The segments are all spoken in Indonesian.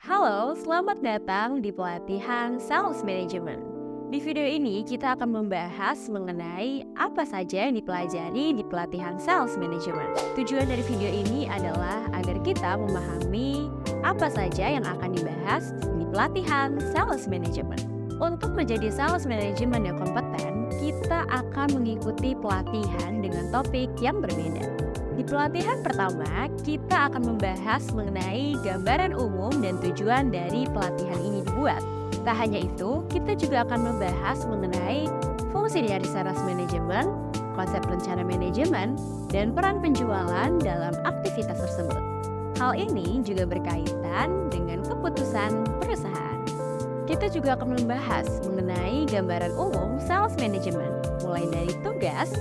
Halo, selamat datang di pelatihan Sales Management. Di video ini kita akan membahas mengenai apa saja yang dipelajari di pelatihan Sales Management. Tujuan dari video ini adalah agar kita memahami apa saja yang akan dibahas di pelatihan Sales Management. Untuk menjadi Sales Management yang kompeten, kita akan mengikuti pelatihan dengan topik yang berbeda. Di pelatihan pertama, kita akan membahas mengenai gambaran umum dan tujuan dari pelatihan ini dibuat. Tak hanya itu, kita juga akan membahas mengenai fungsi dari sales management, konsep rencana manajemen, dan peran penjualan dalam aktivitas tersebut. Hal ini juga berkaitan dengan keputusan perusahaan. Kita juga akan membahas mengenai gambaran umum sales management, mulai dari tugas,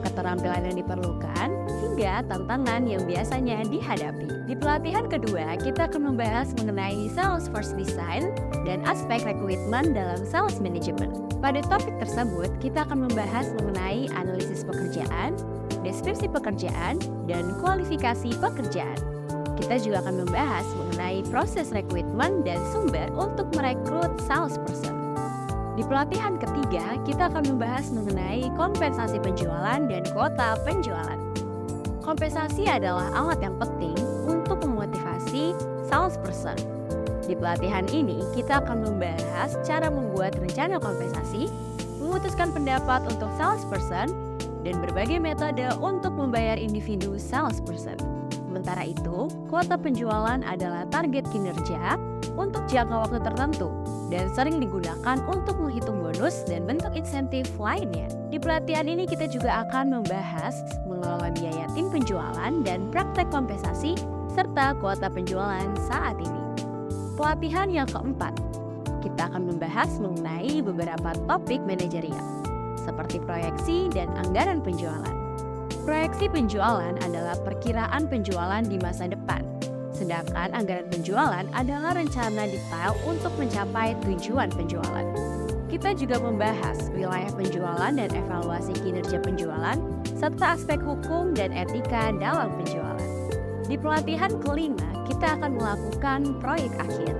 keterampilan yang diperlukan, hingga tantangan yang biasanya dihadapi. Di pelatihan kedua, kita akan membahas mengenai Salesforce Design dan aspek rekrutmen dalam sales management. Pada topik tersebut, kita akan membahas mengenai analisis pekerjaan, deskripsi pekerjaan, dan kualifikasi pekerjaan. Kita juga akan membahas mengenai proses rekrutmen dan sumber untuk merekrut salesperson. Di pelatihan ketiga, kita akan membahas mengenai kompensasi penjualan dan kuota penjualan. Kompensasi adalah alat yang penting untuk memotivasi salesperson. Di pelatihan ini, kita akan membahas cara membuat rencana kompensasi, memutuskan pendapat untuk salesperson, dan berbagai metode untuk membayar individu salesperson. Sementara itu, kuota penjualan adalah target kinerja untuk jangka waktu tertentu dan sering digunakan untuk menghitung bonus dan bentuk insentif lainnya. Di pelatihan ini kita juga akan membahas mengelola biaya tim penjualan dan praktek kompensasi serta kuota penjualan saat ini. Pelatihan yang keempat, kita akan membahas mengenai beberapa topik manajerial seperti proyeksi dan anggaran penjualan. Proyeksi penjualan adalah perkiraan penjualan di masa depan. Sedangkan anggaran penjualan adalah rencana detail untuk mencapai tujuan penjualan. Kita juga membahas wilayah penjualan dan evaluasi kinerja penjualan, serta aspek hukum dan etika dalam penjualan. Di pelatihan kelima, kita akan melakukan proyek akhir.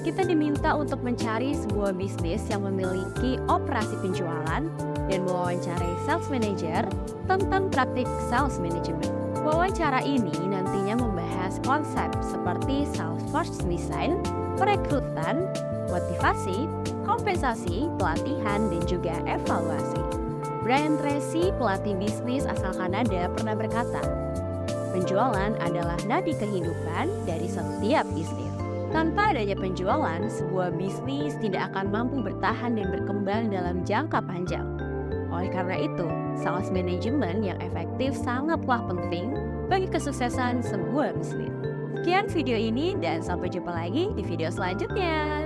Kita diminta untuk mencari sebuah bisnis yang memiliki operasi penjualan dan mewawancarai sales manager tentang praktik sales management. Wawancara ini nantinya membahas konsep seperti Salesforce Design, perekrutan, motivasi, kompensasi, pelatihan, dan juga evaluasi. Brian Tracy, pelatih bisnis asal Kanada, pernah berkata, penjualan adalah nadi kehidupan dari setiap bisnis. Tanpa adanya penjualan, sebuah bisnis tidak akan mampu bertahan dan berkembang dalam jangka panjang. Oleh karena itu, sales management yang efektif sangatlah penting bagi kesuksesan sebuah bisnis. Sekian video ini dan sampai jumpa lagi di video selanjutnya.